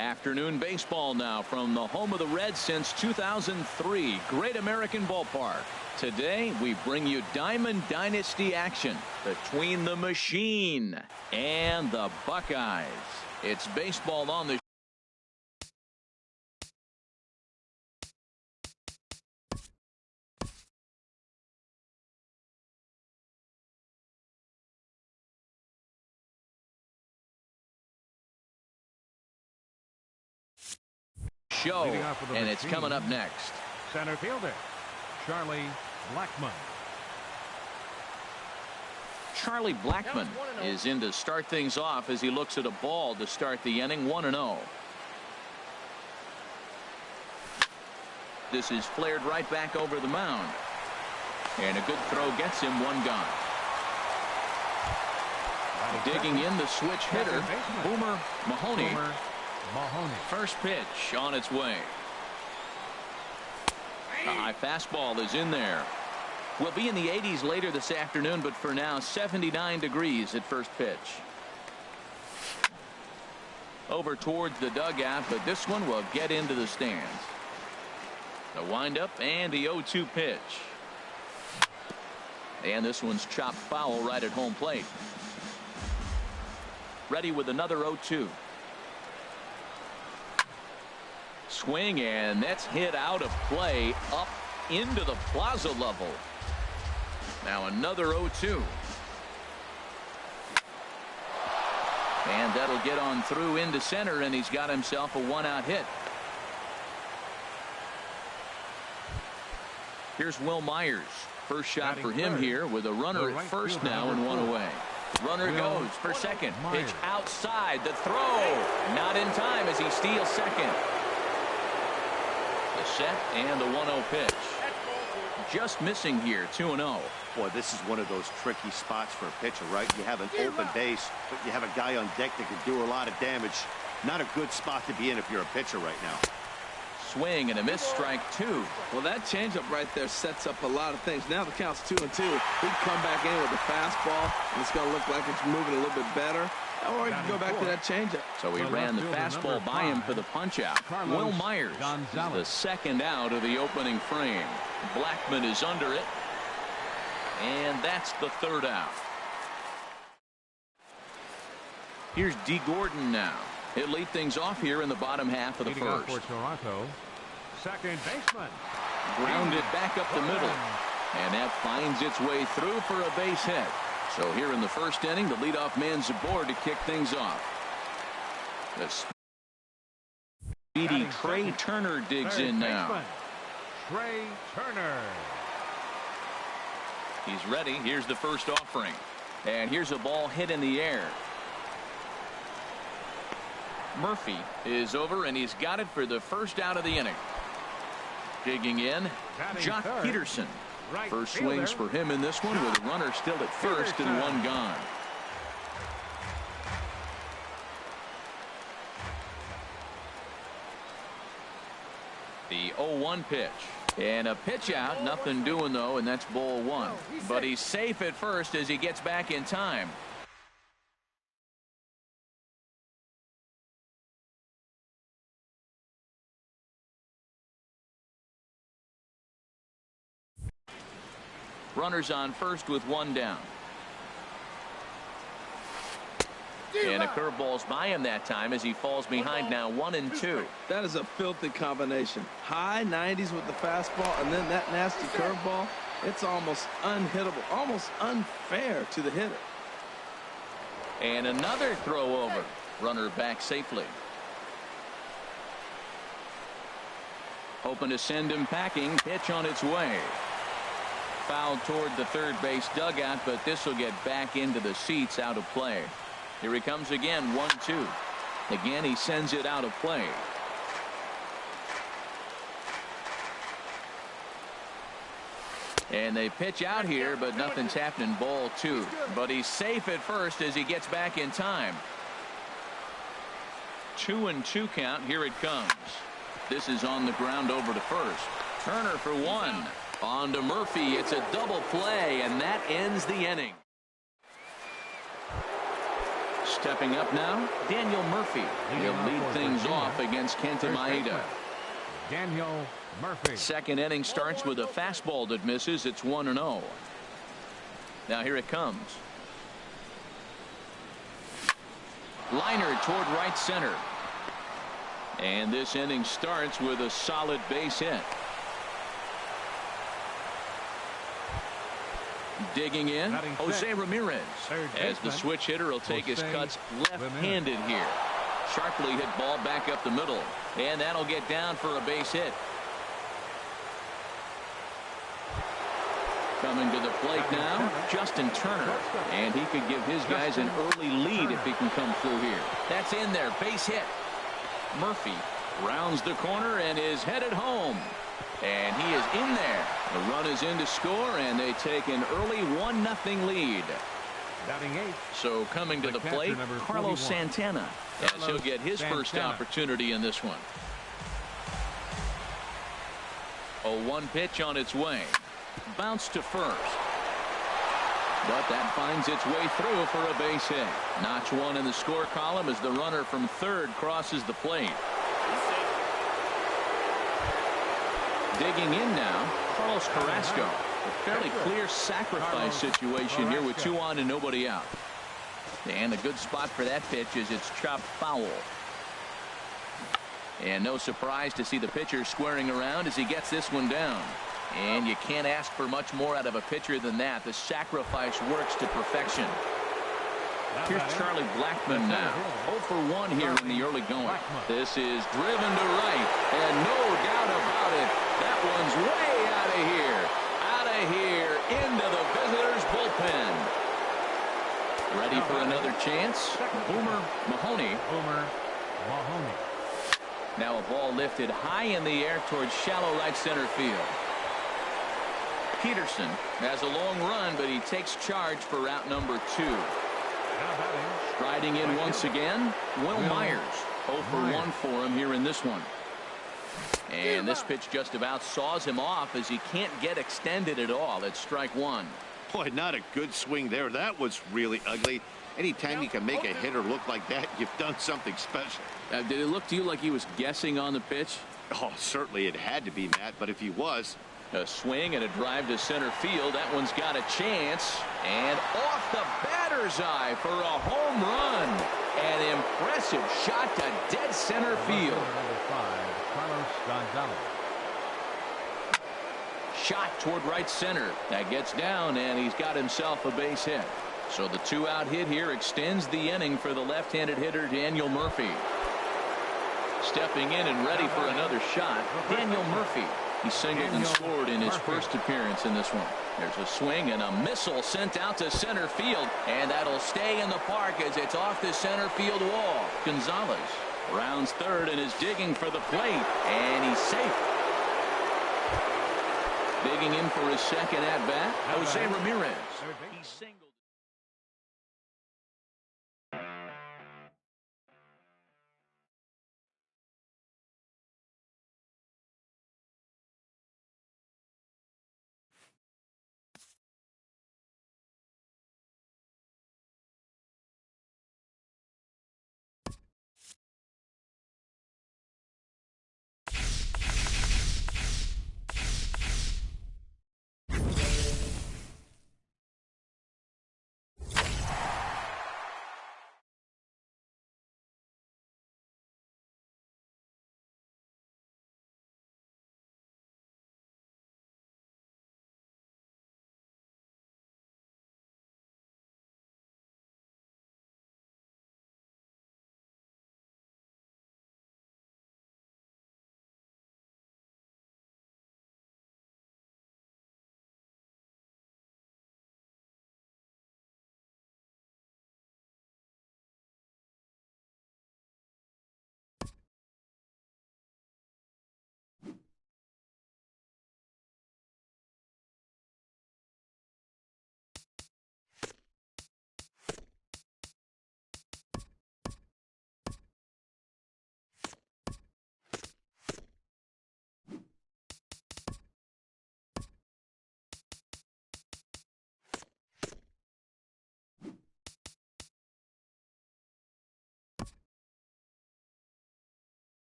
Afternoon baseball now from the home of the Reds since 2003. Great American Ballpark. Today we bring you Diamond Dynasty action between the Machine and the Buckeyes. It's baseball on the show, and it's coming up next. Center fielder, Charlie Blackmon. Charlie Blackmon is in to start things off as he looks at a ball to start the inning. 1-0. This is flared right back over the mound, and a good throw gets him. One gone. Digging in the switch hitter, Boomer Mahoney. First pitch on its way. A high fastball is in there. We'll be in the 80s later this afternoon, but for now 79 degrees at first pitch. Over towards the dugout, but this one will get into the stands. The windup and the 0-2 pitch. And this one's chopped foul right at home plate. Ready with another 0-2. Swing, and that's hit out of play up into the plaza level. Now another 0-2. And that'll get on through into center, and he's got himself a one-out hit. Here's Will Myers. First shot for him here with a runner at first now and one away. Runner goes for second. Pitch outside. The throw. Not in time as he steals second. The set and the 1-0 pitch. Just missing here. 2-0. Boy, this is one of those tricky spots for a pitcher, right? You have an open base, but you have a guy on deck that can do a lot of damage. Not a good spot to be in if you're a pitcher right now. Swing and a miss, strike two. Well, that changeup right there sets up a lot of things. Now the count's 2-2. He can come back in with the fastball, and it's going to look like it's moving a little bit better. Or he can go back to that changeup. So he ran the fastball by him for the punch-out. Will Myers, the second out of the opening frame. Blackmon is under it, and that's the third out. Here's D. Gordon now. He'll lead things off here in the bottom half of the first. For Toronto, second baseman. Grounded back up the middle, and that finds its way through for a base hit. So here in the first inning, the leadoff man's aboard to kick things off. The speedy Trey Turner digs in now. Trey Turner. He's ready. Here's the first offering, and here's a ball hit in the air. Murphy is over, and he's got it for the first out of the inning. Digging in, Jock Peterson. First swings for him in this one with a runner still at first and one gone. The 0-1 pitch. And a pitch out, nothing doing though, and that's ball one. But he's safe at first as he gets back in time. Runners on first with one down. And a curveball's by him that time as he falls behind now 1-2. That is a filthy combination. High 90s with the fastball, and then that nasty curveball. It's almost unhittable, almost unfair to the hitter. And another throw over. Runner back safely. Hoping to send him packing. Pitch on its way. Fouled toward the third base dugout, but this will get back into the seats, out of play. Here he comes again. 1-2. Again, he sends it out of play. And they pitch out here, but nothing's happening. Ball two. But he's safe at first as he gets back in time. 2-2 count. Here it comes. This is on the ground over to first. Turner for one. On to Murphy. It's a double play, and that ends the inning. Stepping up now, Daniel Murphy. He'll lead things off against Kenta Maeda. Daniel Murphy. Second inning starts with a fastball that misses. It's 1-0. Now here it comes. Liner toward right center. And this inning starts with a solid base hit. Digging in, Jose Ramirez. As the switch hitter will take his cuts left-handed here. Sharply hit ball back up the middle. And that'll get down for a base hit. Coming to the plate now, Justin Turner. And he could give his guys an early lead if he can come through here. That's in there, base hit. Murphy rounds the corner and is headed home. And he is in there. The run is in to score, and they take an early 1-0 lead. Batting eighth. So coming to the plate, Carlos Santana. As he'll get his first opportunity in this one. 0-1 pitch on its way. Bounce to first. But that finds its way through for a base hit. Notch one in the score column as the runner from third crosses the plate. Digging in now, Carlos Carrasco. A fairly clear sacrifice situation here with 2 on and nobody out. And a good spot for that pitch is it's chopped foul. And no surprise to see the pitcher squaring around as he gets this one down. And you can't ask for much more out of a pitcher than that. The sacrifice works to perfection. Here's Charlie Blackmon now. 0 for 1 here in the early going. This is driven to right. And no doubt about it, that one's way out of here. Out of here into the visitors' bullpen. Ready for another chance. Boomer Mahoney. Now a ball lifted high in the air towards shallow right center field. Peterson has a long run, but he takes charge for route number 2. Striding in once again, Will Myers. 0 for 1 for him here in this one. And this pitch just about saws him off as he can't get extended at all. It's strike 1. Boy, not a good swing there. That was really ugly. Anytime you can make a hitter look like that, you've done something special. Did it look to you like he was guessing on the pitch? Oh, certainly it had to be, Matt, but if he was. A swing and a drive to center field. That one's got a chance. And off the batter's eye for a home run. An impressive shot to dead center field. Number 5, Carlos Gonzalez. Shot toward right center. That gets down, and he's got himself a base hit. So the 2-out hit here extends the inning for the left-handed hitter Daniel Murphy. Stepping in and ready for another shot, Daniel Murphy. He singled and scored in his first appearance in this one. There's a swing and a missile sent out to center field, and that'll stay in the park as it's off the center field wall. Gonzalez rounds third and is digging for the plate, and he's safe. Digging in for his second at-bat, Jose Ramirez. He singled.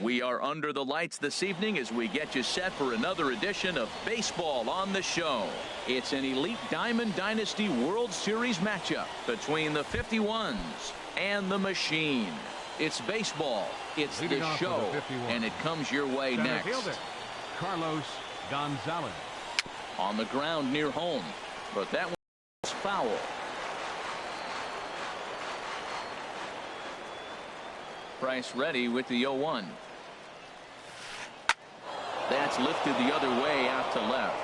We are under the lights this evening as we get you set for another edition of Baseball on the Show. It's an elite Diamond Dynasty World Series matchup between the 51s and the Machine. It's baseball, it's the show, and it comes your way next. Fielder, Carlos Gonzalez. On the ground near home, but that was foul. Price ready with the 0-1. That's lifted the other way out to left.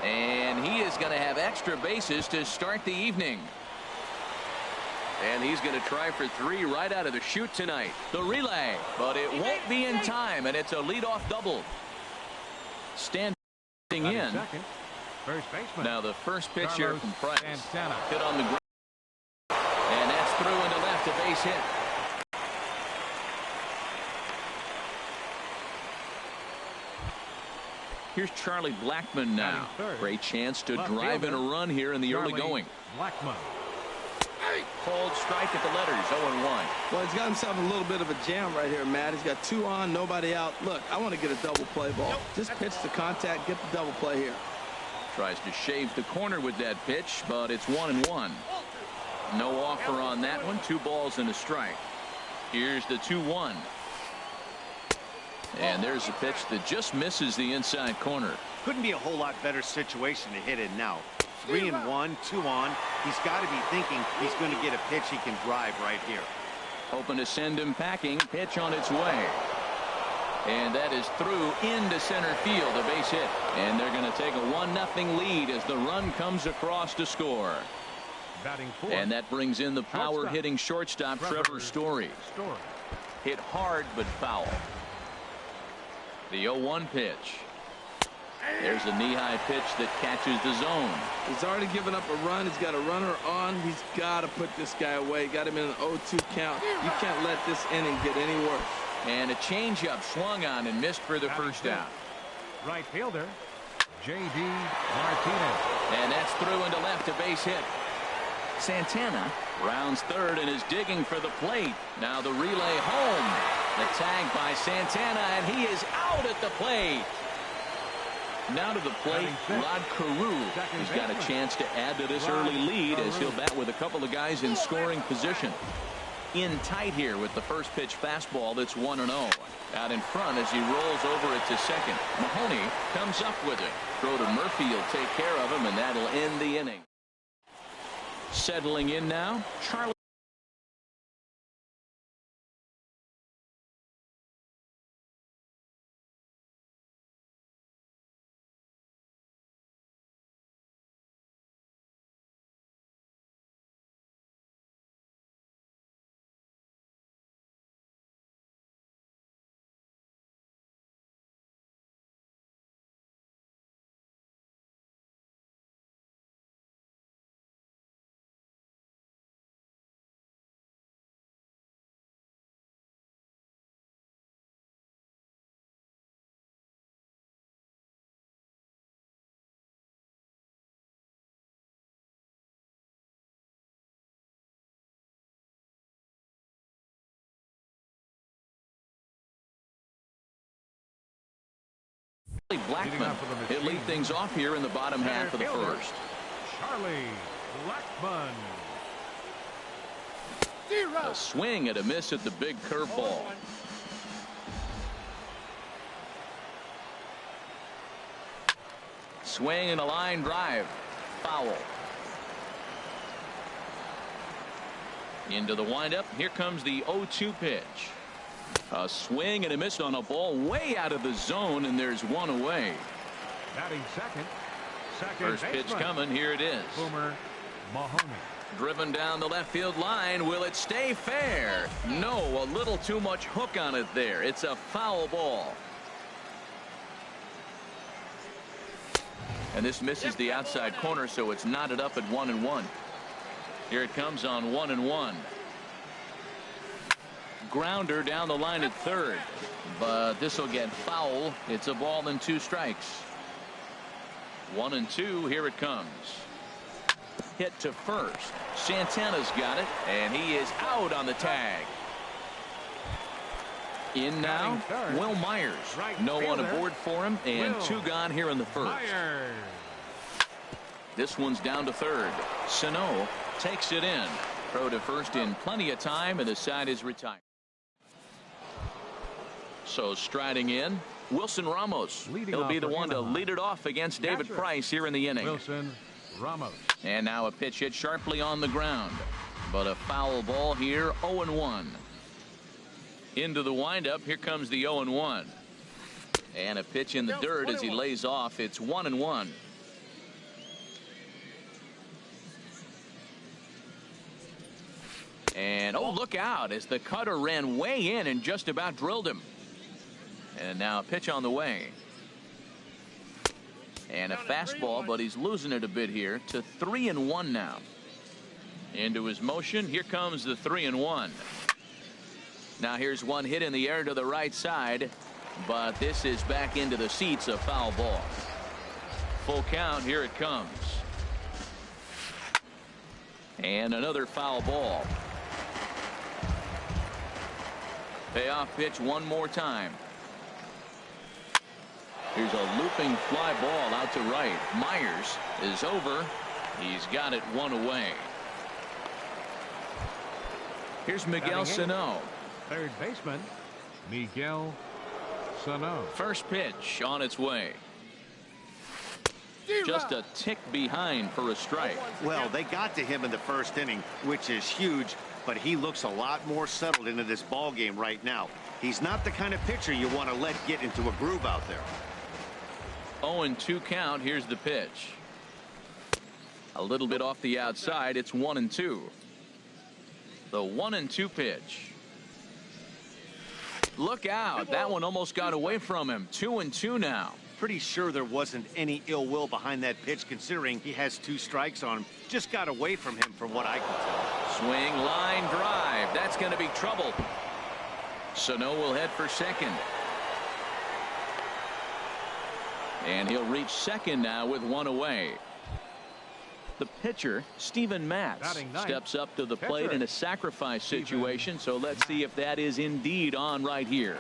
And he is going to have extra bases to start the evening. And he's going to try for 3 right out of the chute tonight. The relay, but it won't be in time, and it's a leadoff double. Standing in. Second, first baseman. Now the first pitch here from Price. Santana. Hit on the ground. And that's through into left, a base hit. Here's Charlie Blackmon now. Great chance to drive in a run here in the early going. Blackmon. Cold strike at the letters, 0-1. Well, he's got himself a little bit of a jam right here, Matt. He's got 2 on, nobody out. Look, I want to get a double play ball. Just pitch the contact, get the double play here. Tries to shave the corner with that pitch, but it's 1-1. No offer on that one. 2 balls and a strike. Here's the 2-1. And there's a pitch that just misses the inside corner. Couldn't be a whole lot better situation to hit in now. 3-1, 2 on. He's got to be thinking he's going to get a pitch he can drive right here. Hoping to send him packing. Pitch on its way. And that is through into center field, a base hit. And they're going to take a 1-0 lead as the run comes across to score. Batting fourth. And that brings in the power hitting shortstop Trevor Story. Hit hard but foul. The 0-1 pitch. There's a knee-high pitch that catches the zone. He's already given up a run. He's got a runner on. He's got to put this guy away. Got him in an 0-2 count. You can't let this inning get any worse. And a changeup swung on and missed for the first out. Right fielder, J.D. Martinez. And that's through into left, a base hit. Santana rounds third and is digging for the plate. Now the relay home. The tag by Santana, and he is out at the plate. Now to the plate, Rod Carew. He's got a chance to add to this early lead as he'll bat with a couple of guys in scoring position. In tight here with the first pitch fastball that's 1-0. Out in front as he rolls over it to second. Mahoney comes up with it. Throw to Murphy will take care of him, and that'll end the inning. Settling in now, Charlie. Blackmon. He'll lead things off here in the bottom half of the first. Charlie Blackmon. A swing and a miss at the big curveball. Swing and a line drive. Foul. Into the windup. Here comes the 0-2 pitch. A swing and a miss on a ball way out of the zone, and there's one away. Batting second. First pitch coming. Here it is. Boomer Mahoney. Driven down the left field line. Will it stay fair? No, a little too much hook on it there. It's a foul ball. And this misses the outside corner, so it's knotted up at 1-1. Here it comes on 1-1. Grounder down the line at third, but this will get foul. It's a ball and 2 strikes. 1-2. Here it comes. Hit to first. Santana's got it, and he is out on the tag. In now, Third. Will Myers. Right No one fielder. aboard for him, and Will 2 gone here in the first. Myers. This one's down to third. Sano takes it in. Throw to first in plenty of time, and the side is retired. So striding in, Wilson Ramos. Leading He'll be off the for one to Anaheim. lead it off against David Catcher. Price here in the inning. Wilson Ramos. And now a pitch hit sharply on the ground. But a foul ball here, 0-1. Into the windup, here comes the 0-1. And a pitch in the dirt as he lays off. It's 1-1. And oh, look out as the cutter ran way in and just about drilled him. And now a pitch on the way. And a fastball, but he's losing it a bit here to 3-1 now. Into his motion. Here comes the 3-1. Now here's one hit in the air to the right side, but this is back into the seats, a foul ball. Full count. Here it comes. And another foul ball. Payoff pitch one more time. Here's a looping fly ball out to right. Myers is over. He's got it one away. Here's Miguel Sano. Third baseman, Miguel Sano. First pitch on its way. Just a tick behind for a strike. Well, they got to him in the first inning, which is huge, but he looks a lot more settled into this ball game right now. He's not the kind of pitcher you want to let get into a groove out there. 0-2 count. Here's the pitch. A little bit off the outside. It's 1-2. The 1-2 pitch. Look out. That one almost got away from him. 2-2 now. Pretty sure there wasn't any ill will behind that pitch, considering he has 2 strikes on him. Just got away from him from what I can tell. Swing, line drive. That's going to be trouble. Sano will head for second. And he'll reach second now with one away. The pitcher, Steven Matz, steps up to the plate in a sacrifice situation, so let's see if that is indeed on right here.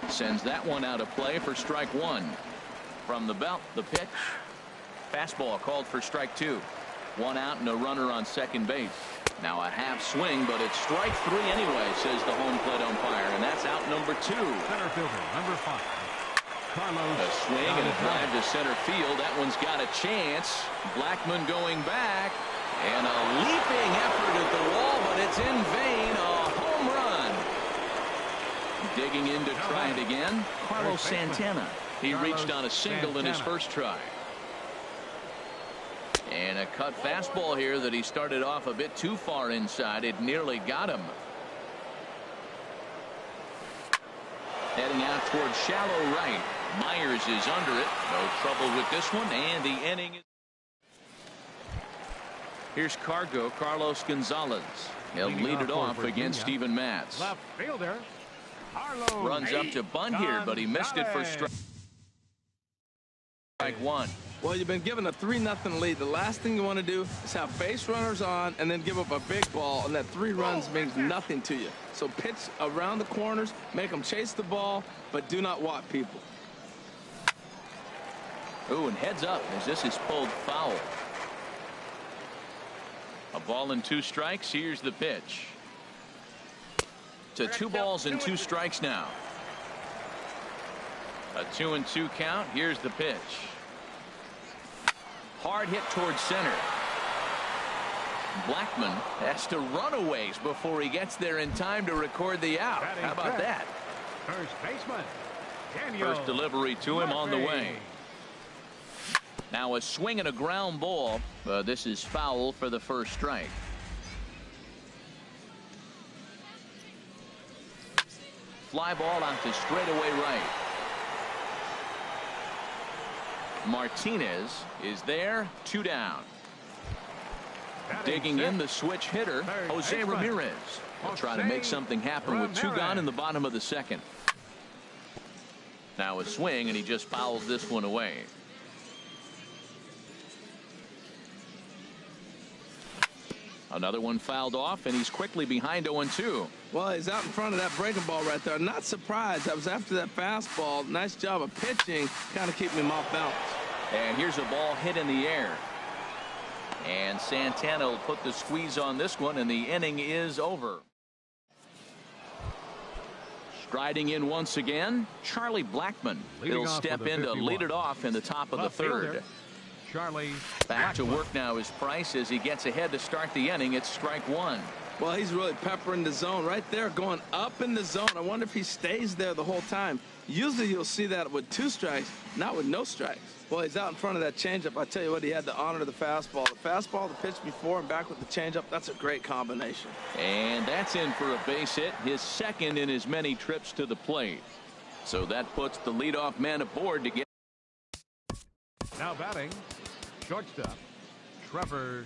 Sends that one out of play for strike one. From the belt, the pitch. Fastball called for strike 2. 1 out and a runner on second base. Now a half swing, but it's strike 3 anyway, says the home plate umpire, and that's out number 2. Center fielder, number 5. Carlos. A swing and a drive to center field. That one's got a chance. Blackmon going back. And a leaping effort at the wall, but it's in vain. A home run. Digging in to try it again. Carlos Santana. He reached on a single in his first try. And a cut fastball here that he started off a bit too far inside. It nearly got him. Heading out towards shallow right. Myers is under it. No trouble with this one, and the inning is. Here's Carlos Gonzalez. He'll lead it off against Steven Matz. Left fielder, Carlos. Runs up to bunt here, but he missed it for strike 1. Well, you've been given a 3-0 lead. The last thing you want to do is have base runners on and then give up a big ball, and that 3 runs means nothing to you. So pitch around the corners, make them chase the ball, but do not walk people. Ooh, and heads up as this is pulled foul. A ball and 2 strikes. Here's the pitch. To 2 balls and 2 strikes now. A 2-2 count. Here's the pitch. Hard hit towards center. Blackmon has to run a ways before he gets there in time to record the out. How about that? First baseman, Daniel. First delivery to him on the way. Now a swing and a ground ball. This is foul for the first strike. Fly ball out to straightaway right. Martinez is there. 2 down. Digging in the switch hitter, Jose Ramirez. He'll try to make something happen with 2 gone in the bottom of the second. Now a swing, and he just fouls this one away. Another one fouled off, and he's quickly behind 0-2. Well, he's out in front of that breaking ball right there. Not surprised. That was after that fastball. Nice job of pitching, kind of keeping him off balance. And here's a ball hit in the air. And Santana will put the squeeze on this one, and the inning is over. Striding in once again, Charlie Blackmon. He'll step in to lead it off in the top of the third. Charlie Back to work now is Price as he gets ahead to start the inning. It's strike one. Well, he's really peppering the zone right there, going up in the zone. I wonder if he stays there the whole time. Usually you'll see that with 2 strikes, not with no strikes. Well, he's out in front of that changeup. I tell you what, he had to honor the fastball. The fastball, the pitch before, and back with the changeup, that's a great combination. And that's in for a base hit, his second in as many trips to the plate. So that puts the leadoff man aboard to get. now batting, shortstop, Trevor.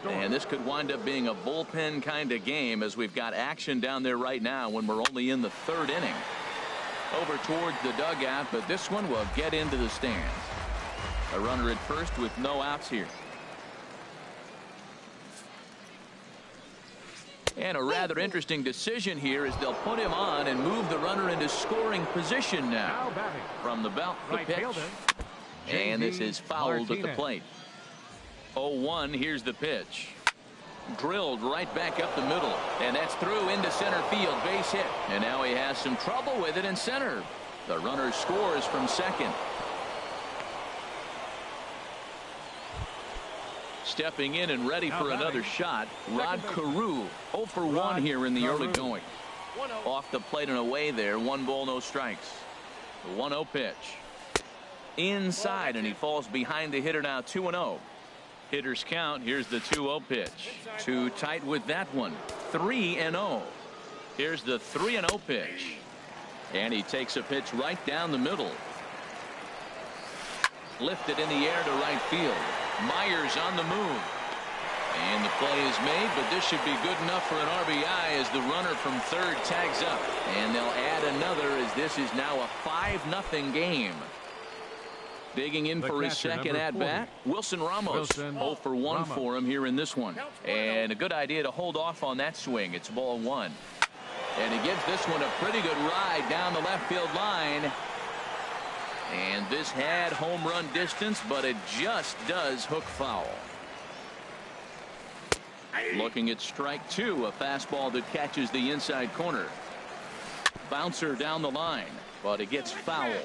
And this could wind up being a bullpen kind of game as we've got action down there right now when we're only in the third inning. Over towards the dugout, but this one will get into the stands. A runner at first with no outs here. And a rather interesting decision here as they'll put him on and move the runner into scoring position now. From the belt, the pitch. And this is fouled at the plate. 0-1, here's the pitch. Drilled right back up the middle, and that's through into center field, base hit. And now he has some trouble with it in center. The runner scores from second. Stepping in and ready for another shot, Rod Carew. 0 for 1 here in the early going. Off the plate and away there, 1 ball, no strikes. The 1-0 pitch. Inside, and he falls behind the hitter now, 2-0. Hitters count. Here's the 2-0 pitch. Too tight with that one. 3-0. Here's the 3-0 pitch. And he takes a pitch right down the middle. Lifted in the air to right field. Myers on the move. And the play is made, but this should be good enough for an RBI as the runner from third tags up. And they'll add another as this is now a 5-0 game. Digging in for his second at-bat, Wilson Ramos. 0 for 1 for him here in this one. And a good idea to hold off on that swing. It's ball 1. And he gives this one a pretty good ride down the left field line. And this had home run distance, but it just does hook foul. Looking at strike 2, a fastball that catches the inside corner. Bouncer down the line, but it gets foul.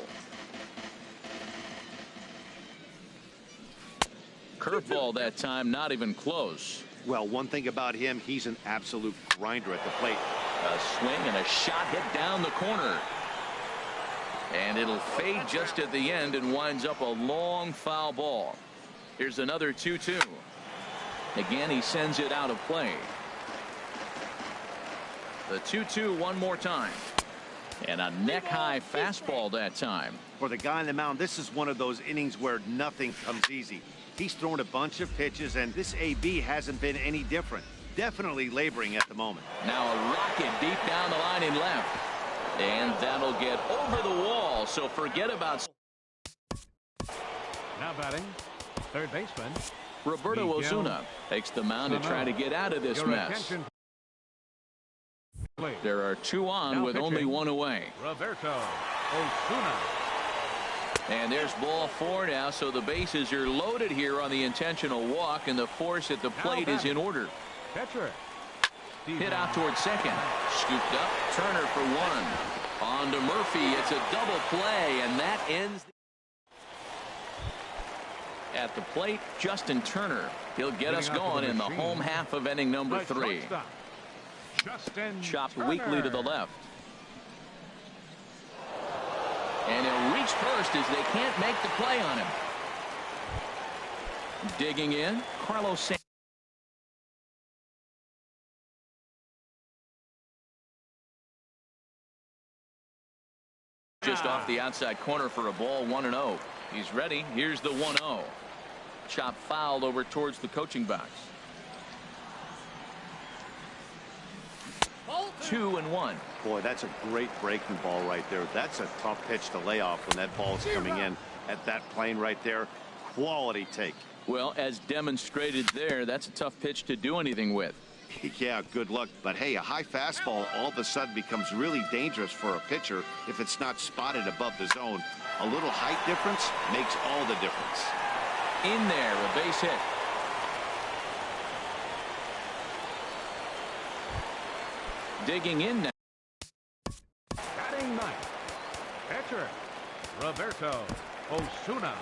Curveball that time, not even close. Well, one thing about him, he's an absolute grinder at the plate. A swing and a shot hit down the corner. And it'll fade just at the end and winds up a long foul ball. Here's another 2-2. Again, he sends it out of play. The 2-2 one more time. And a neck-high fastball that time. For the guy on the mound, this is one of those innings where nothing comes easy. He's thrown a bunch of pitches, and this AB hasn't been any different. Definitely laboring at the moment. Now a rocket deep down the line in left. And that'll get over the wall, so forget about. Now batting, third baseman, Roberto Osuna takes the mound to try to get out of this mess. There are 2 on with only 1 away. Roberto Osuna. And there's ball 4 now, so the bases are loaded here on the intentional walk, and the force at the plate is in order. Catcher. Hit out towards second. Scooped up. Turner for 1. On to Murphy. It's a double play, and that ends. At the plate, Justin Turner. He'll get us going in the home half of inning number 3. Chopped weakly to the left. And he'll reach first as they can't make the play on him. Digging in, Carlos Santana. Just off the outside corner for a ball, 1-0. He's ready. Here's the 1-0. Chop fouled over towards the coaching box. 2-1. Boy, that's a great breaking ball right there. That's a tough pitch to lay off when that ball's coming in at that plane right there. Quality take. Well, as demonstrated there, that's a tough pitch to do anything with. Yeah, good luck. But hey, a high fastball all of a sudden becomes really dangerous for a pitcher if it's not spotted above the zone. A little height difference makes all the difference. In there, a base hit. Digging in now. Batting ninth, pitcher, Roberto Osuna.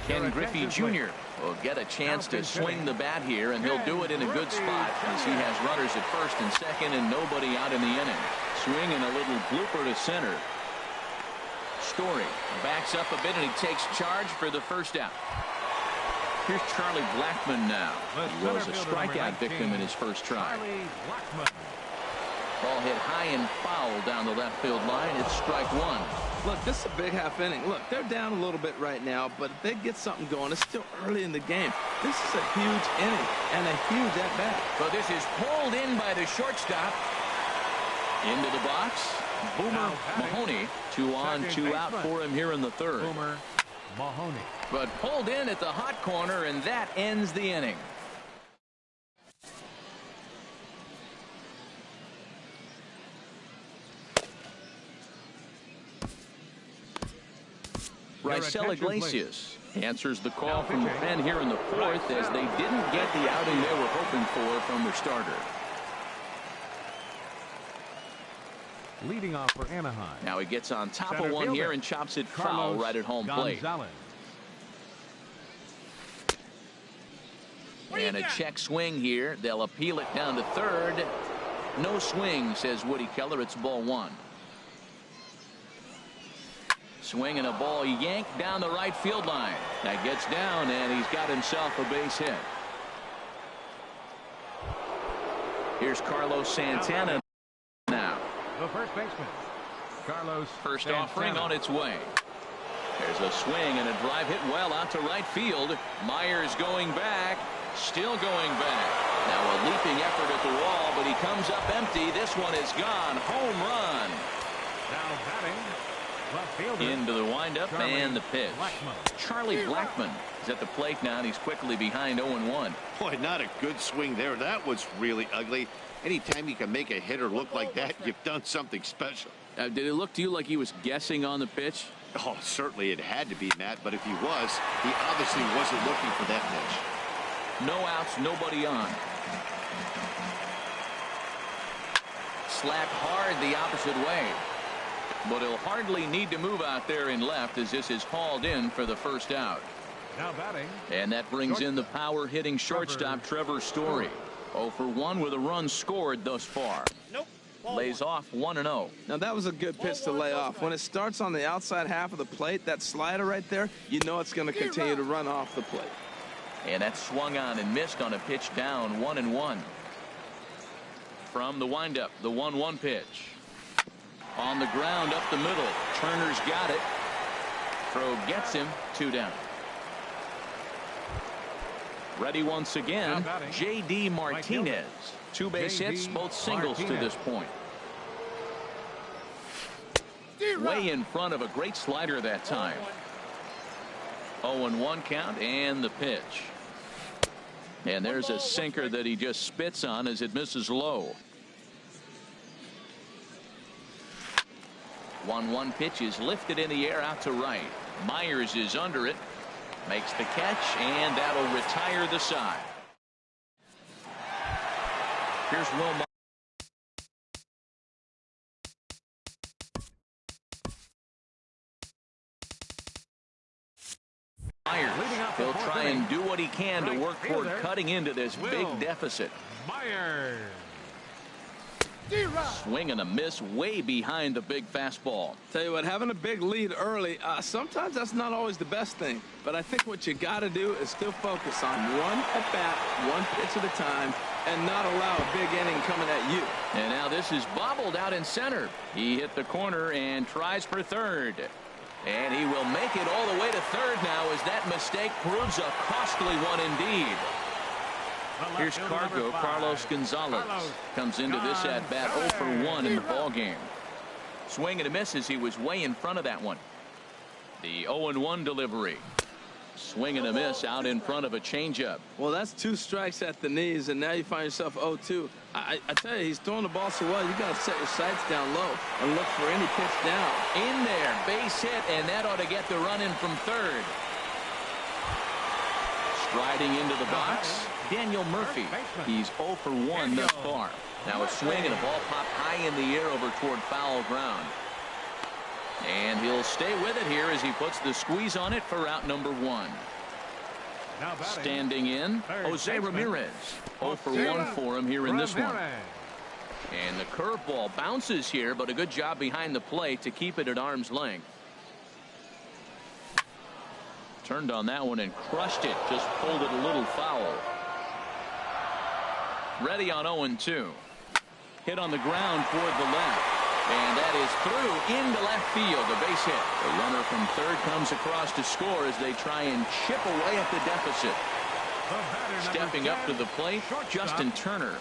Ken Griffey Jr. will get a chance to swing the bat here, and he'll do it in a good spot as he has runners at first and second and nobody out in the inning. Swinging a little blooper to center. Story backs up a bit and he takes charge for the first out. Here's Charlie Blackmon now. He was a strikeout victim in his first try. Ball hit high and foul down the left field line. It's strike one. Look, this is a big half inning. Look, they're down a little bit right now, but if they get something going, it's still early in the game. This is a huge inning and a huge at-bat. So this is pulled in by the shortstop. Into the box. Boomer Mahoney. 2 on, 2 out for him here in the third. Boomer Mahoney. But pulled in at the hot corner, and that ends the inning. Raisel Iglesias answers the call from the pen here in the fourth as they didn't get the outing they were hoping for from their starter. Leading off for Anaheim. Now he gets on top Center of one fielder, here and chops it foul Carlos right at home plate. Gonzalez. And a check swing here. They'll appeal it down to third. No swing, says Woody Keller. It's ball one. Swinging a ball yanked down the right field line. That gets down, and he's got himself a base hit. Here's Carlos Santana now. The first baseman, Carlos First Santana. offering on its way. There's a swing and a drive hit well out to right field. Myers going back. Still going back. Now a leaping effort at the wall, but he comes up empty. This one is gone. Home run. Now batting, left fielder, Into the windup and the pitch. Blackmon. Charlie Blackmon is at the plate now, and he's quickly behind 0-1. Boy, not a good swing there. That was really ugly. Anytime you can make a hitter look like that, you've done something special. Did it look to you like he was guessing on the pitch? Oh, certainly it had to be, Matt, but if he was, he obviously wasn't looking for that pitch. No outs, nobody on. Slapped hard the opposite way. But he'll hardly need to move out there in left as this is hauled in for the first out. Now batting. And that brings in the power hitting shortstop Trevor Story. 0 for 1 with a run scored thus far. Lays off 1-0. Now, that was a good pitch to lay off. When it starts on the outside half of the plate, that slider right there, you know it's going to continue to run off the plate. And that swung on and missed on a pitch down 1-1. From the windup, the 1-1 pitch. On the ground up the middle. Turner's got it. Throw gets him. 2 down. Ready once again, J.D. Martinez. 2 base hits, both singles to this point. Way in front of a great slider that time. 0-1 count and the pitch. And there's a sinker that he just spits on as it misses low. 1-1 pitch is lifted in the air out to right. Myers is under it. Makes the catch, and that'll retire the side. Here's Will Myers. He'll try and do what he can to work toward cutting into this big deficit. Myers. Swing and a miss way behind the big fastball. Tell you what, having a big lead early, sometimes that's not always the best thing. But I think what you got to do is still focus on one at bat, one pitch at a time, and not allow a big inning coming at you. And now this is bobbled out in center. He hit the corner and tries for third. And he will make it all the way to third now as that mistake proves a costly one indeed. Here's Cargo. Carlos Gonzalez comes into this at bat 0 for 1 in the ball game. Swing and a miss as he was way in front of that one. The 0-1 delivery. Swing and a miss out in front of a changeup. Well, that's 2 strikes at the knees, and now you find yourself 0-2. I tell you, he's throwing the ball so well, you got to set your sights down low and look for any pitch down. In there, base hit, and that ought to get the run in from third. Striding into the box, Daniel Murphy. He's 0 for 1 thus far. Now a swing and a ball popped high in the air over toward foul ground. And he'll stay with it here as he puts the squeeze on it for out number 1. Standing in, Jose Ramirez. 0 for 1 for him here in this one. And the curveball bounces here, but a good job behind the plate to keep it at arm's length. Turned on that one and crushed it. Just pulled it a little foul. Ready on 0-2. Hit on the ground toward the left. And that is through into left field. A base hit. The runner from third comes across to score as they try and chip away at the deficit. Stepping up to the plate, Justin Turner.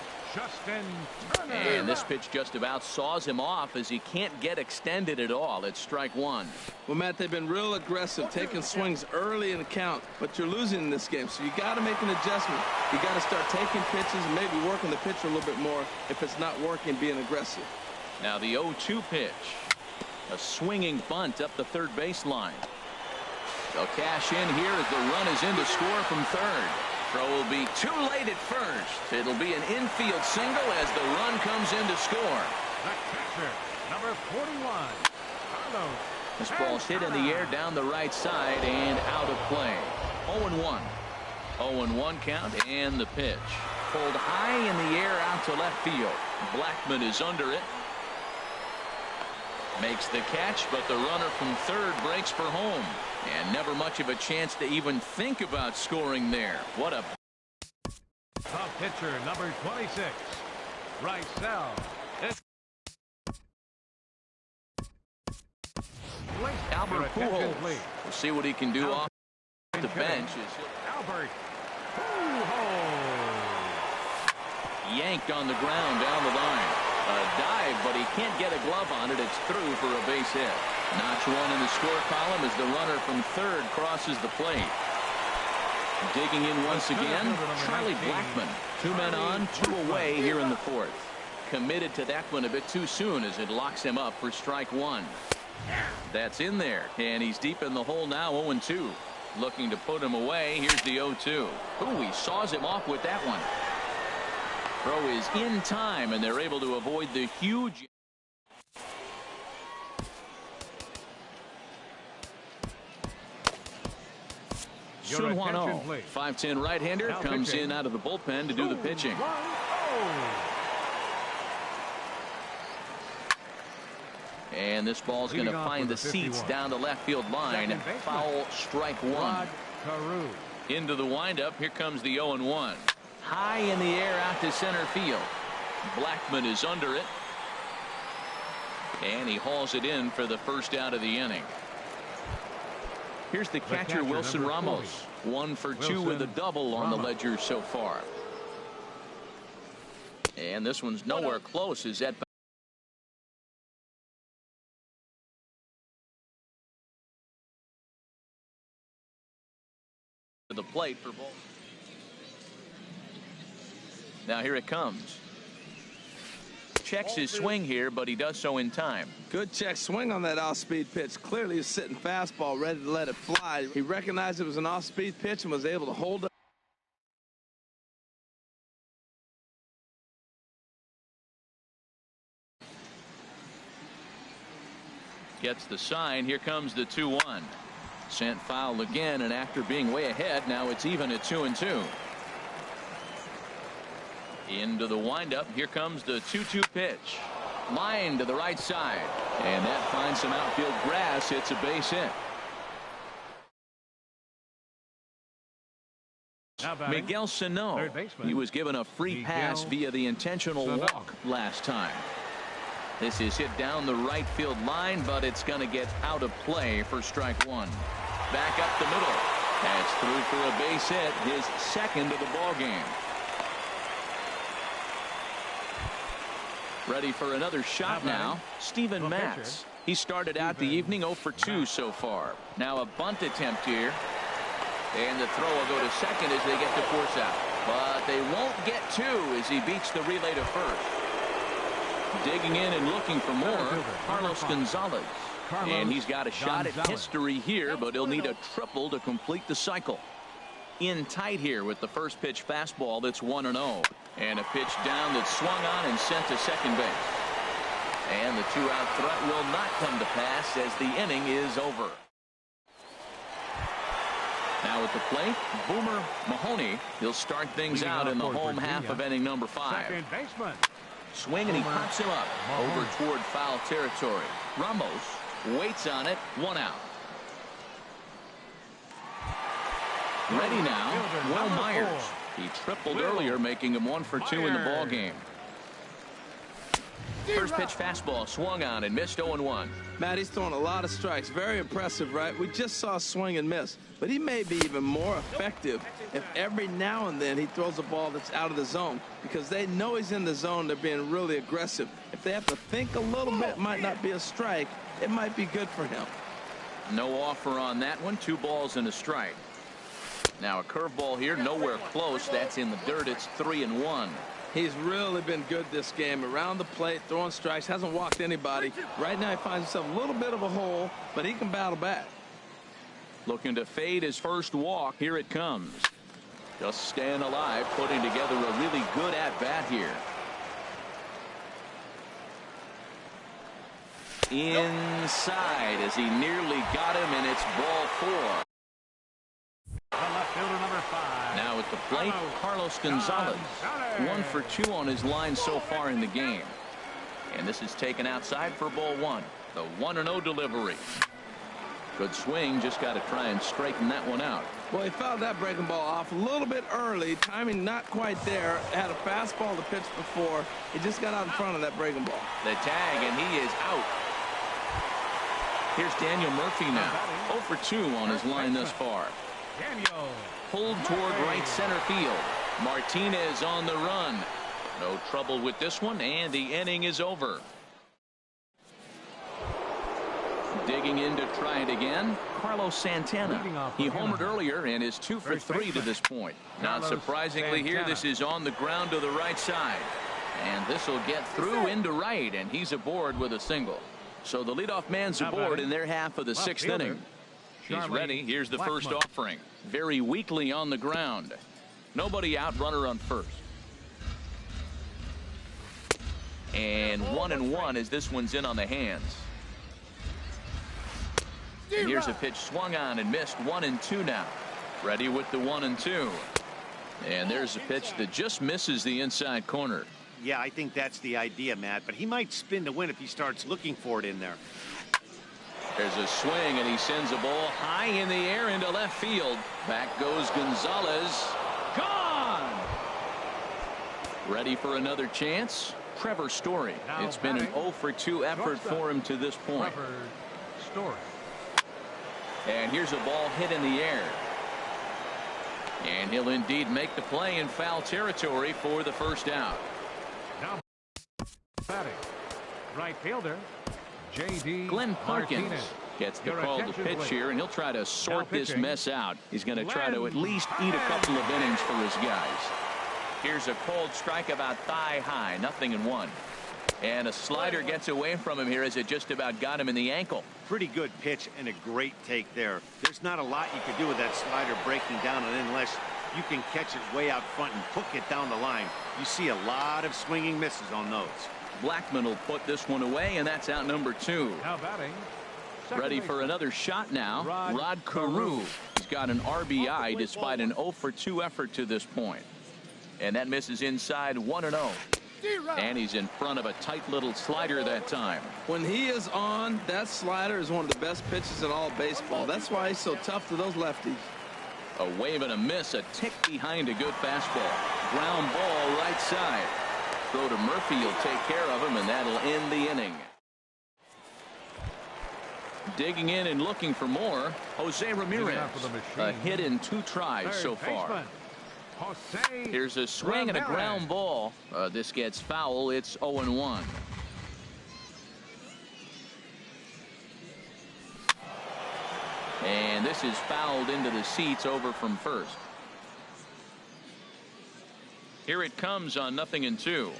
And this pitch just about saws him off as he can't get extended at all. It's strike 1. Well, Matt, they've been real aggressive, taking swings early in the count, but you're losing in this game, so you got to make an adjustment. You got to start taking pitches and maybe working the pitcher a little bit more if it's not working, being aggressive. Now the 0-2 pitch. A swinging bunt up the third baseline. They'll cash in here as the run is in to score from third. Throw will be too late at first. It'll be an infield single as the run comes in to score. The catcher, number 41, Carlos. This ball's hit in the air down the right side and out of play. 0-1. 0-1 count and the pitch. Pulled high in the air out to left field. Blackman is under it. Makes the catch, but the runner from third breaks for home. And never much of a chance to even think about scoring there. What a... The pitcher, number 26, Rysel. Albert Pujols. We'll see what he can do off the bench. Albert Pujols. Yanked on the ground down the line. A dive, but he can't get a glove on it. It's through for a base hit. Notch 1 in the score column as the runner from third crosses the plate. Digging in once again, Charlie Blackmon. 2 men on, 2 away here in the fourth. Committed to that one a bit too soon as it locks him up for strike 1. That's in there, and he's deep in the hole now. 0-2. Looking to put him away. Here's the 0-2. Ooh, he saws him off with that one. Throw is in time, and they're able to avoid the huge... Sun Hwan Oh, 5'10" right-hander, comes in out of the bullpen to do the pitching. And this ball's going to find the seats down the left field line. Foul, strike 1. Into the windup. Here comes the 0-1. High in the air out to center field. Blackman is under it. And he hauls it in for the first out of the inning. Here's the catcher, Wilson Ramos. 1 for 2 with a double on the ledger so far. And this one's nowhere close as that the plate for both. Now here it comes. Checks his swing here, but he does so in time. Good check swing on that off-speed pitch. Clearly he's sitting fastball ready to let it fly. He recognized it was an off-speed pitch and was able to hold it. Gets the sign. Here comes the 2-1. Sent foul again, and after being way ahead, now it's even at 2-2. Into the windup. Here comes the 2-2 pitch. Line to the right side. And that finds some outfield grass. It's a base hit. Miguel Sano. He was given a free pass via the intentional walk last time. This is hit down the right field line, but it's going to get out of play for strike 1. Back up the middle. That's through for a base hit, his second of the ball game. Ready for another shot now. Steven Matz. He started out the evening 0 for 2 so far. Now a bunt attempt here. And the throw will go to second as they get the force out. But they won't get two as he beats the relay to first. Digging in and looking for more, Carlos Gonzalez. And he's got a shot at history here, but he'll need a triple to complete the cycle. In tight here with the first pitch fastball that's 1-0. And a pitch down that's swung on and sent to second base. And the two-out threat will not come to pass as the inning is over. Now at the plate, Boomer Mahoney. He'll start things out in the home half of inning number 5. Second baseman. Swing and he pops him up over toward foul territory. Ramos waits on it. 1 out. Ready now, Will Myers. He tripled earlier, making him 1 for 2 in the ball game. First pitch fastball swung on and missed 0-1. Matt, he's throwing a lot of strikes. Very impressive, right? We just saw swing and miss, but he may be even more effective if every now and then he throws a ball that's out of the zone, because they know he's in the zone. They're being really aggressive. If they have to think a little bit, it might not be a strike. It might be good for him. No offer on that one. 2 balls and a strike. Now a curveball here, nowhere close. That's in the dirt. It's 3-1. He's really been good this game. Around the plate, throwing strikes, hasn't walked anybody. Right now he finds himself a little bit of a hole, but he can battle back. Looking to fade his first walk. Here it comes. Just staying alive, putting together a really good at-bat here. Inside as he nearly got him, and it's ball 4. The left fielder, number 5. Now at the plate, Carlos Gonzalez. 1 for 2 on his line so far in the game. And this is taken outside for ball 1. The 1-0 delivery. Good swing, just got to try and straighten that one out. Well, he fouled that breaking ball off a little bit early. Timing not quite there. Had a fastball to pitch before. He just got out in front of that breaking ball. The tag, and he is out. Here's Daniel Murphy now. 0 for 2 on his line thus far. Daniel. Pulled toward right center field. Martinez on the run. No trouble with this one, and the inning is over. Digging in to try it again, Carlos Santana. He homered earlier and is 2 for 3 to this point. Not surprisingly here, this is on the ground to the right side. And this will get through into right, and he's aboard with a single. So the leadoff man's aboard in their half of the 6th inning. He's ready. Here's the first offering. Very weakly on the ground. Nobody out, runner on first. And 1-1 as this one's in on the hands. And here's a pitch swung on and missed. 1-2 now. Ready with the 1-2. And there's a pitch that just misses the inside corner. Yeah, I think that's the idea, Matt, but he might spin to win if he starts looking for it in there. There's a swing, and he sends a ball high in the air into left field. Back goes Gonzalez. Gone! Ready for another chance? Trevor Story. It's been an 0 for 2 effort for him to this point. Trevor Story. And here's a ball hit in the air. And he'll indeed make the play in foul territory for the first out. Now batting. Right fielder. J.D. Glenn Parkins Martinez. gets the Your call to attention, pitch please. here, and he'll try to sort this pitching, mess out. He's going to try to Glenn at least eat a couple of innings for his guys. Here's a cold strike about thigh high, 0-1. And a slider gets away from him here as it just about got him in the ankle. Pretty good pitch and a great take there. There's not a lot you can do with that slider breaking down, and unless you can catch it way out front and hook it down the line, you see a lot of swinging misses on those. Blackman will put this one away, and that's out number 2. Now batting. Ready for another shot now. Rod Carew. He's got an RBI despite an 0 for 2 effort to this point. And that misses inside 1-0. And he's in front of a tight little slider that time. When he is on, that slider is one of the best pitches in all baseball. That's why he's so tough to those lefties. A wave and a miss, a tick behind a good fastball. Ground ball right side. Throw to Murphy, he'll take care of him, and that'll end the inning. Digging in and looking for more, Jose Ramirez. A hit in 2 tries so far. Here's a swing and a ground ball. This gets foul. It's 0-1. And this is fouled into the seats over from first. Here it comes on 0-2.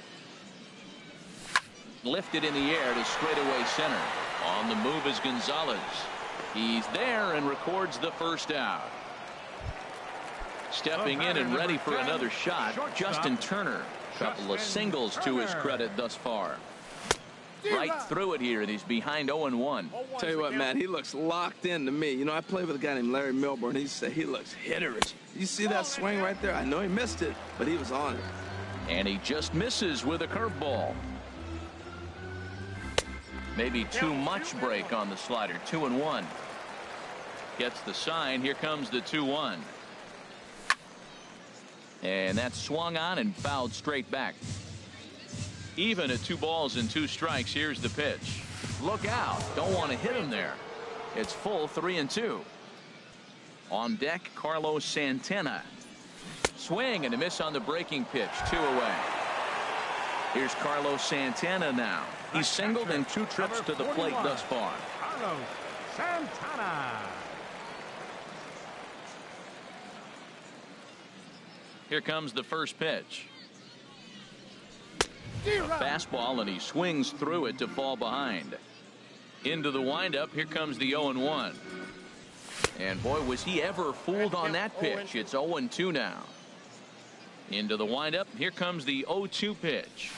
Lifted in the air to straightaway center. On the move is Gonzalez. He's there and records the first out. Stepping in and ready for another shot, Justin Turner. Couple of singles to his credit thus far. Right through it here, and he's behind 0-1. Tell you what, Matt, he looks locked in to me. You know, I played with a guy named Larry Milburn. He used to say he looks hitterish. You see that swing right there? I know he missed it, but he was on it. And he just misses with a curveball. Maybe too much break on the slider. 2-1. Gets the sign. Here comes the 2-1. And that's swung on and fouled straight back. Even at 2 balls and 2 strikes. Here's the pitch. Look out. Don't want to hit him there. It's full 3-2. On deck, Carlos Santana. Swing and a miss on the breaking pitch. 2 away. Here's Carlos Santana now. He's singled in 2 trips to the plate thus far. Carlos Santana. Here comes the first pitch. A fastball, and he swings through it to fall behind. Into the windup. Here comes the 0-1. And boy, was he ever fooled on that pitch. It's 0-2 now. Into the windup. Here comes the 0-2 pitch.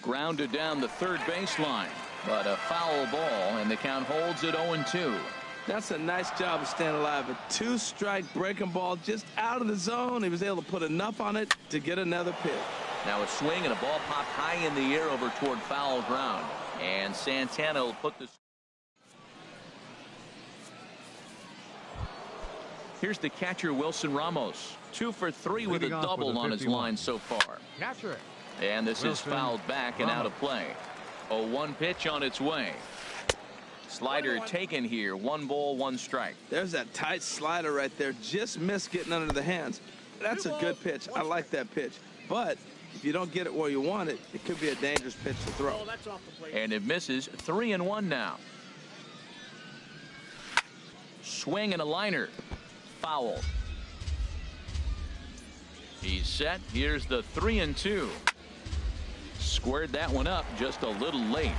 Grounded down the third baseline, but a foul ball, and the count holds at 0-2. That's a nice job of staying alive. A 2-strike breaking ball just out of the zone. He was able to put enough on it to get another pitch. Now a swing and a ball popped high in the air over toward foul ground. And Santana will put this. Here's the catcher, Wilson Ramos. 2 for 3 with a double on his line so far. Catcher. And this is fouled back and out of play. 0-1 pitch on its way. Slider taken here. 1 ball, 1 strike. There's that tight slider right there. Just missed getting under the hands. That's a good pitch. I like that pitch. But if you don't get it where you want it, it could be a dangerous pitch to throw. And it misses. 3-1 now. Swing and a liner. Foul. He's set. Here's the 3-2. Squared that one up just a little late.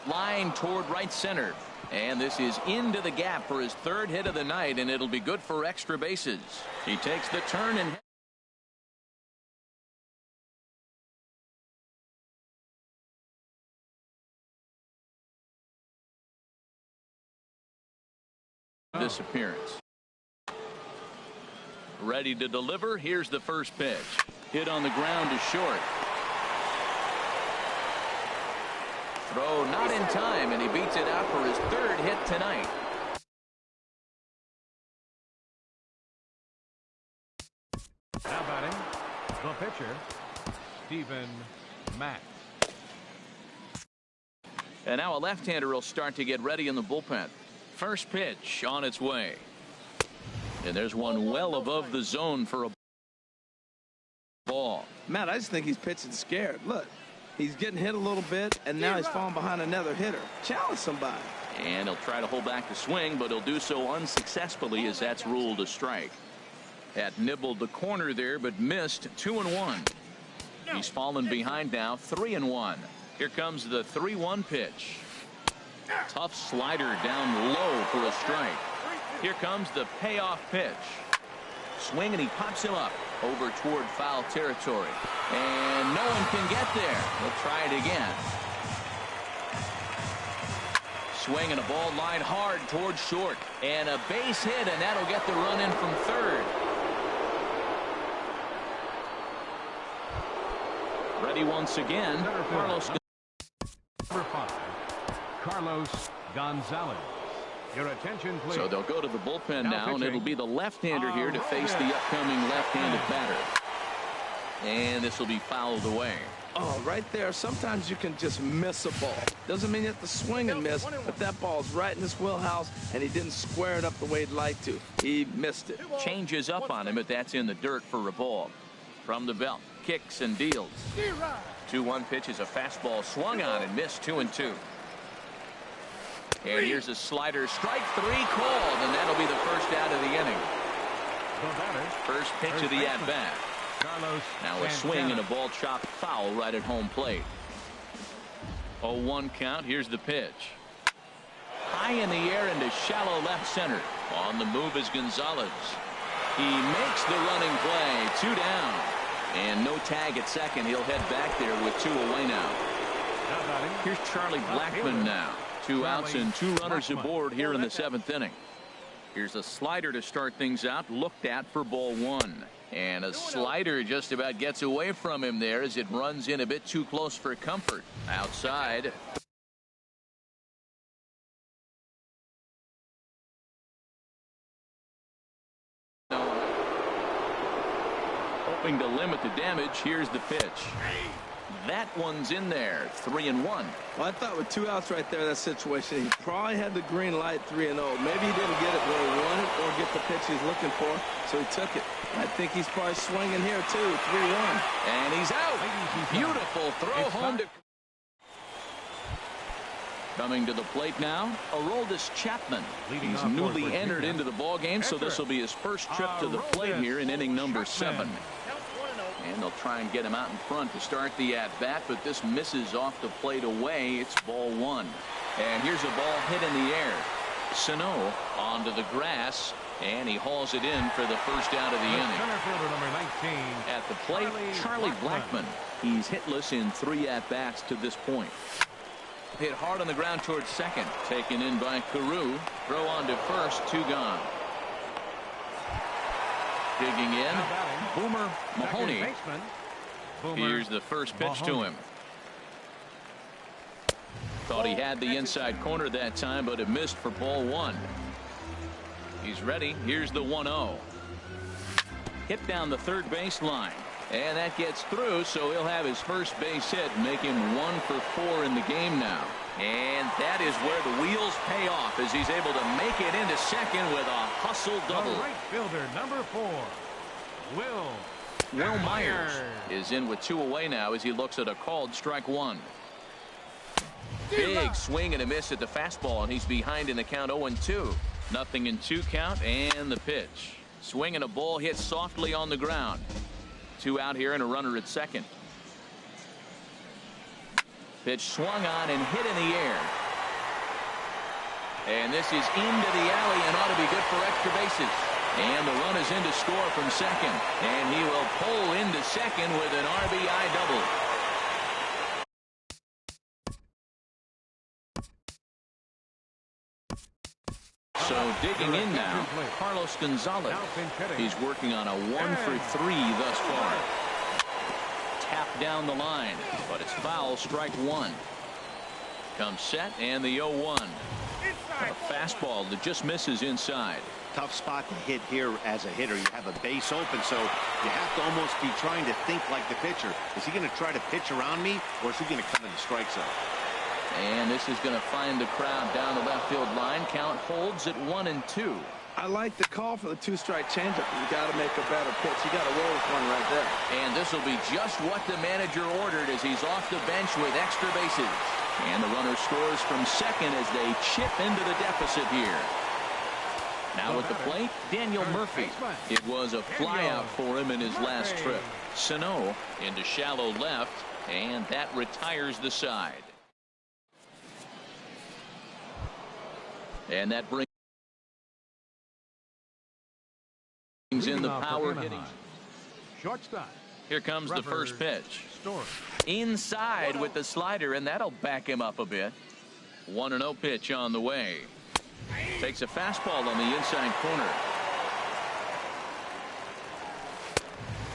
Line toward right center. And this is into the gap for his 3rd hit of the night, and it'll be good for extra bases. He takes the turn and disappearance. Ready to deliver. Here's the first pitch. Hit on the ground to short. Throw not in time, and he beats it out for his 3rd hit tonight. Now batting, the pitcher, Stephen Mack. And now a left-hander will start to get ready in the bullpen. First pitch on its way. And there's one well above the zone for a ball. Matt, I just think he's pitching scared. Look, he's getting hit a little bit, and now he's falling behind another hitter. Challenge somebody. And he'll try to hold back the swing, but he'll do so unsuccessfully as that's ruled a strike. That nibbled the corner there, but missed. 2-1. He's fallen behind now. 3-1. Here comes the 3-1 pitch. Tough slider down low for a strike. Here comes the payoff pitch. Swing, and he pops him up over toward foul territory. And no one can get there. He'll try it again. Swing and a ball line hard toward short. And a base hit, and that'll get the run in from third. Ready once again. Carlos. Number 5, Carlos Gonzalez. Your attention, please. So they'll go to the bullpen now, and it'll be the left-hander here to face the upcoming left-handed batter. And this will be fouled away. Oh, right there. Sometimes you can just miss a ball. Doesn't mean you have to swing and miss, but that ball's right in his wheelhouse, and he didn't square it up the way he'd like to. He missed it. Changes up on him, but that's in the dirt for a ball. From the belt, kicks and deals. 2-1 pitch is a fastball swung on and missed. 2-2. And here's a slider, strike 3 called, and that'll be the first out of the inning. First pitch of the at-bat. Now a swing and a ball chopped foul right at home plate. 0-1 count. Here's the pitch. High in the air into shallow left center. On the move is Gonzalez. He makes the running play. 2 down. And no tag at second. He'll head back there with 2 away now. Here's Charlie Blackmon now. 2 outs and 2 runners aboard here in the 7th inning. Here's a slider to start things out. Looked at for ball 1. And a slider just about gets away from him there as it runs in a bit too close for comfort. Outside. Hoping to limit the damage. Here's the pitch. That one's in there. 3-1. Well, I thought with 2 outs right there, that situation, he probably had the green light. 3-0. Maybe he didn't get it where he wanted or get the pitch he's looking for, so he took it. I think he's probably swinging here too. 3-1. And he's out. Beautiful throw home to. Coming to the plate now, Aroldis Chapman. He's newly entered into the ball game, so this will be his first trip to the plate here in inning number 7. And they'll try and get him out in front to start the at-bat, but this misses off the plate away. It's ball 1. And here's a ball hit in the air. Sano onto the grass, and he hauls it in for the first out of the inning. At the plate, Charlie Blackmon. He's hitless in 3 at-bats to this point. Hit hard on the ground towards second. Taken in by Carew. Throw on to first. 2 gone. Digging in, Boomer Mahoney. Here's the first pitch to him. Thought he had the inside corner that time, but it missed for ball 1. He's ready. Here's the 1-0. Hit down the third base line. And that gets through, so he'll have his first base hit, make him 1 for 4 in the game now. And that is where the wheels pay off as he's able to make it into second with a hustle double. The right fielder, number 4, Will Myers is in with 2 away now as he looks at a called strike 1. Big swing and a miss at the fastball, and he's behind in the count 0-2. 0-2 count, and the pitch. Swing and a ball hit softly on the ground. 2 out here and a runner at second. Pitch swung on and hit in the air. And this is into the alley and ought to be good for extra bases. And the run is in to score from second. And he will pull into second with an RBI double. So digging in now, Carlos Gonzalez. He's working on a 1 for 3 thus far. Tap down the line, but it's foul. Strike 1. Comes set and the 0-1. A fastball that just misses inside. Tough spot to hit here as a hitter. You have a base open, so you have to almost be trying to think like the pitcher. Is he going to try to pitch around me, or is he going to come in the strike zone? And this is going to find the crowd down the left field line. Count holds at 1-2. I like the call for the 2-strike changeup. You got to make a better pitch. You got to roll with one right there. And this will be just what the manager ordered as he's off the bench with extra bases. And the runner scores from second as they chip into the deficit here. Now at the plate, Daniel Murphy. It was a flyout for him in his last trip. Sano into shallow left, and that retires the side. And that brings in the power hitting. Shortstop. Here comes the first pitch. Inside with the slider, and that'll back him up a bit. 1-0 pitch on the way. Takes a fastball on the inside corner.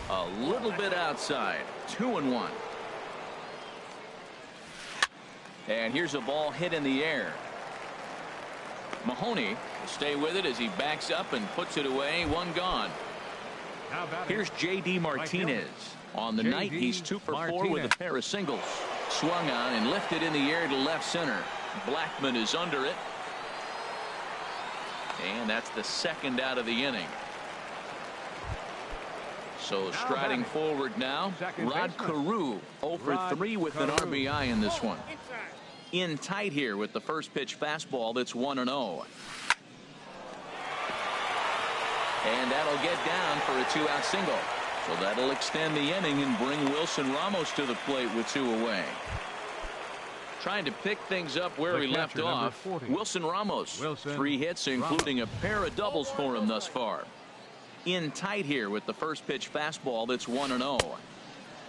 A little bit outside. 2-1. And here's a ball hit in the air. Mahoney will stay with it as he backs up and puts it away. 1 gone. Here's J.D. Martinez. On the night, he's 2 for 4 with a pair of singles. Swung on and lifted in the air to left center. Blackmon is under it. And that's the second out of the inning. So striding forward now, Rod Carew 0 for 3 with an RBI in this one. In tight here with the first pitch fastball that's 1-0. And that'll get down for a 2-out single. So that'll extend the inning and bring Wilson Ramos to the plate with 2 away. Trying to pick things up where he left off. Wilson Ramos. 3 hits, including a pair of doubles for him thus far. In tight here with the first pitch fastball that's 1-0.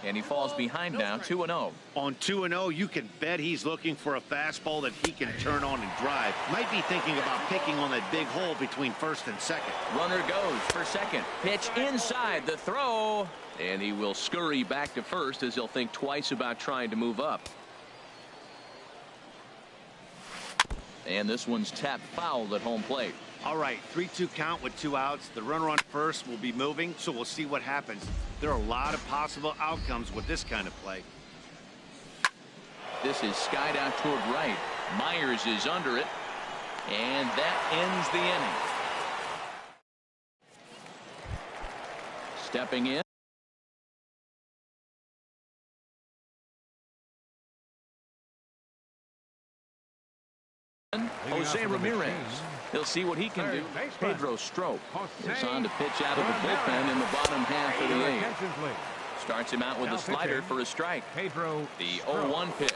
And he falls behind now, 2-0. On 2-0, you can bet he's looking for a fastball that he can turn on and drive. Might be thinking about picking on that big hole between first and second. Runner goes for second. Pitch inside the throw. And he will scurry back to first as he'll think twice about trying to move up. And this one's tapped foul at home plate. All right, 3-2 count with 2 outs. The runner on first will be moving, so we'll see what happens. There are a lot of possible outcomes with this kind of play. This is skied out toward right. Myers is under it, and that ends the inning. Stepping in. Jose Ramirez. He'll see what he can do. Pedro Strop is on to pitch out of the bullpen in the bottom half of the 8th. Starts him out with a slider for a strike. The 0-1 pitch.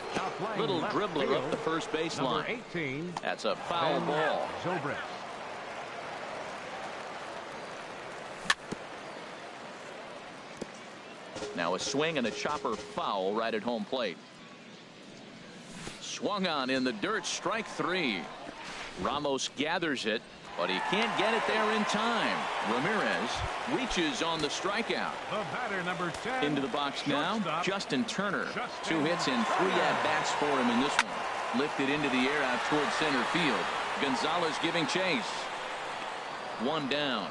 Little dribbler up the first baseline. That's a foul ball. Now a swing and a chopper foul right at home plate. Swung on in the dirt, strike 3. Ramos gathers it, but he can't get it there in time. Ramirez reaches on the strikeout. The batter, number 10. Into the box now, Justin Turner. 2 hits and 3 at-bats for him in this one. Lifted into the air out towards center field. Gonzalez giving chase. 1 down.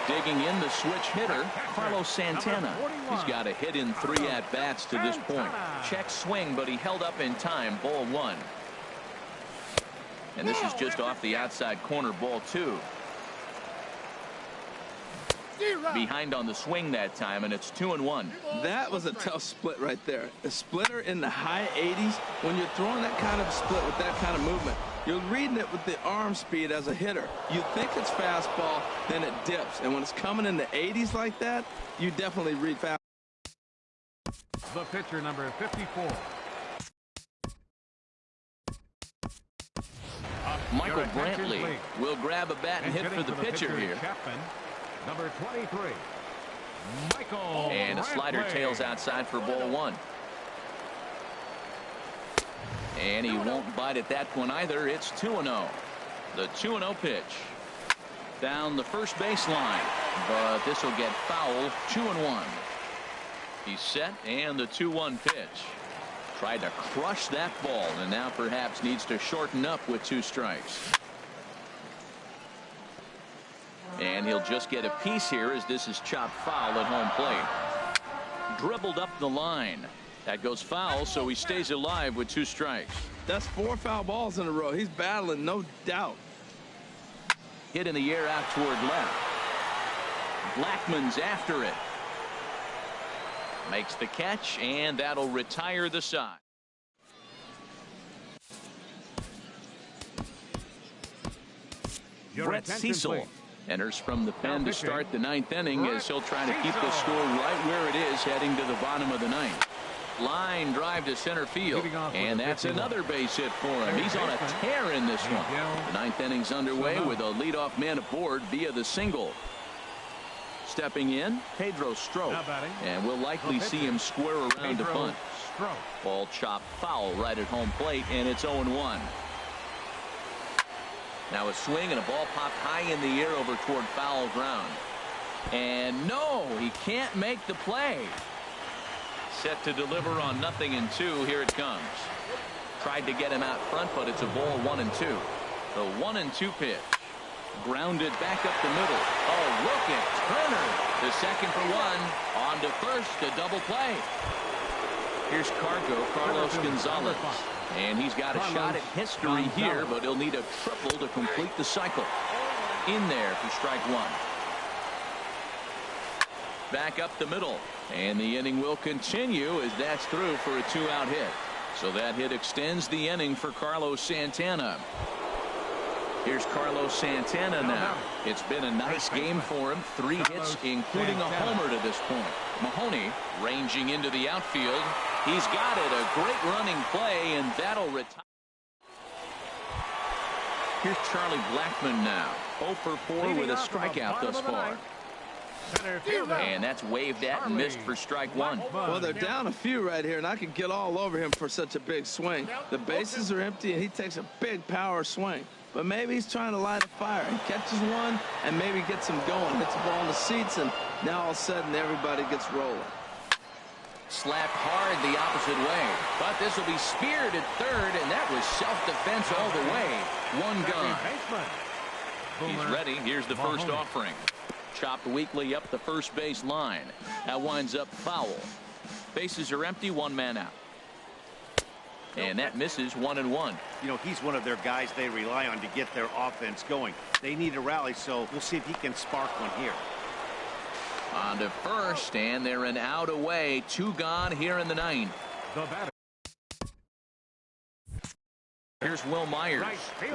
Digging in the switch hitter, Carlos Santana. He's got a hit in 3 at-bats to this point. Check swing, but he held up in time. Ball 1. And this is just off the outside corner. Ball 2. Behind on the swing that time, and it's 2-1. That was a tough split right there. A splitter in the high 80s. When you're throwing that kind of split with that kind of movement, you're reading it with the arm speed as a hitter. You think it's fastball, then it dips. And when it's coming in the 80s like that, you definitely read fast. The pitcher, number 54. Michael Brantley will grab a bat and hit for the pitcher here. Number 23, Michael And a slider tails outside for ball 1. And he won't bite at that one either. It's 2-0. The 2-0 pitch. Down the first baseline. But this will get foul. 2-1. He's set, and the 2-1 pitch. Tried to crush that ball, and now perhaps needs to shorten up with 2 strikes. And he'll just get a piece here as this is chopped foul at home plate. Dribbled up the line. That goes foul, so he stays alive with 2 strikes. That's 4 foul balls in a row. He's battling, no doubt. Hit in the air out toward left. Blackman's after it. Makes the catch, and that'll retire the side. Brett Cecil enters from the pen to start the 9th inning as he'll try to keep the score right where it is heading to the bottom of the 9th. Line drive to center field, and that's another base hit for him. He's on a tear in this one. The 9th inning's underway with a leadoff man aboard via the single. Stepping in, Pedro Strop, and we'll likely see him square around to punt. Ball chopped foul right at home plate, and it's 0-1. Now a swing and a ball popped high in the air over toward foul ground. And no, he can't make the play. Set to deliver on 0-2. Here it comes. Tried to get him out front, but it's a ball 1-2. The 1-2 pitch. Grounded back up the middle. Oh, look at Turner. The second for 1. On to first, a double play. Here's Carlos Gonzalez. And he's got a shot at history here, but he'll need a triple to complete the cycle. In there for strike 1. back up the middle. And the inning will continue as that's through for a 2-out hit. So that hit extends the inning for Carlos Santana. Here's Carlos Santana now. It's been a nice game for him. 3 hits, including a homer to this point. Mahoney ranging into the outfield. He's got it. A great running play, and that'll retire. Here's Charlie Blackmon now. 0 for 4 with a strikeout thus far. And that's waved at and missed for strike 1. Well, they're down a few right here, and I can get all over him for such a big swing. The bases are empty, and he takes a big power swing. But maybe he's trying to light a fire. He catches one and maybe gets him going. Hits the ball in the seats, and now all of a sudden everybody gets rolling. Slapped hard the opposite way. But this will be speared at third, and that was self-defense all the way. 1 gone. He's ready. Here's the first offering. Chopped weakly up the first base line. That winds up foul. Bases are empty. 1 man out. And that misses 1-1. You know, he's one of their guys they rely on to get their offense going. They need a rally, so we'll see if he can spark one here. On to first, and they're an out away. 2 gone here in the 9th. Here's Will Myers.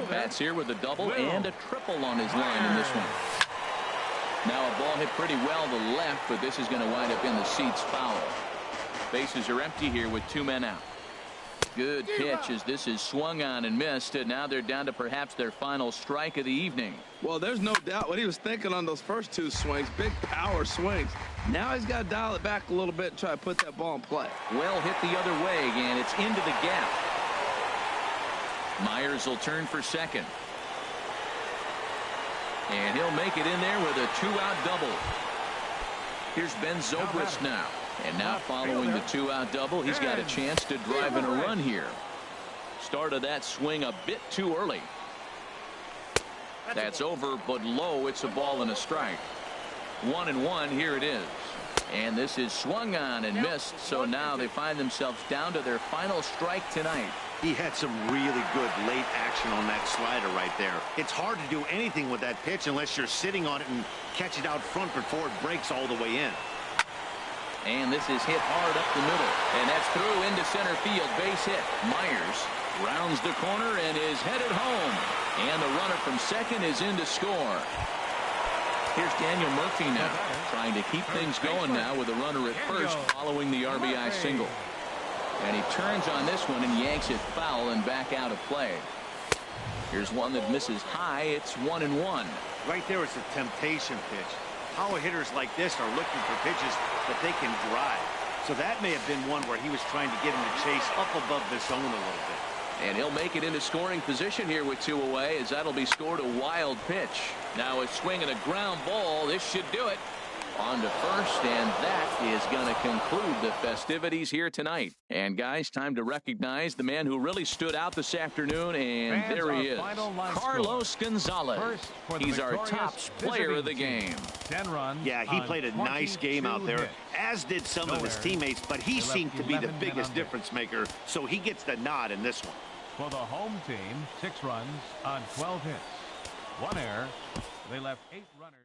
Bats here with a double and a triple on his line in this one. Now a ball hit pretty well to the left, but this is going to wind up in the seats foul. Bases are empty here with 2 men out. Good pitch as this is swung on and missed, and now they're down to perhaps their final strike of the evening. Well, there's no doubt what he was thinking on those first 2 swings. Big power swings. Now he's got to dial it back a little bit and try to put that ball in play. Well hit the other way, and it's into the gap. Myers will turn for second. And he'll make it in there with a 2-out double. Here's Ben Zobrist now. And now following the 2-out double, he's got a chance to drive in a run here. Started that swing a bit too early. That's over, but low. It's a ball and a strike. 1-1. Here it is. And this is swung on and missed. So now they find themselves down to their final strike tonight. He had some really good late action on that slider right there. It's hard to do anything with that pitch unless you're sitting on it and catch it out front before it breaks all the way in. And this is hit hard up the middle. And that's through into center field. Base hit. Myers rounds the corner and is headed home. And the runner from second is in to score. Here's Daniel Murphy now, trying to keep things going now with a runner at first following the RBI single. And he turns on this one and yanks it foul and back out of play. Here's one that misses high. It's 1-1. Right there is a temptation pitch. Power hitters like this are looking for pitches that they can drive. So that may have been one where he was trying to get him to chase up above the zone a little bit. And he'll make it into scoring position here with 2 away, as that'll be scored a wild pitch. Now a swing and a ground ball. This should do it. On to first, and that is going to conclude the festivities here tonight. And guys, time to recognize the man who really stood out this afternoon, and Fans, there he is, Carlos score. Gonzalez. He's our top player of the game. 10 runs. Yeah, he played a nice game out there, as did some of his teammates, but he seemed to be the biggest difference maker, so he gets the nod in this one. For the home team, 6 runs on 12 hits. 1 error. They left 8 runners.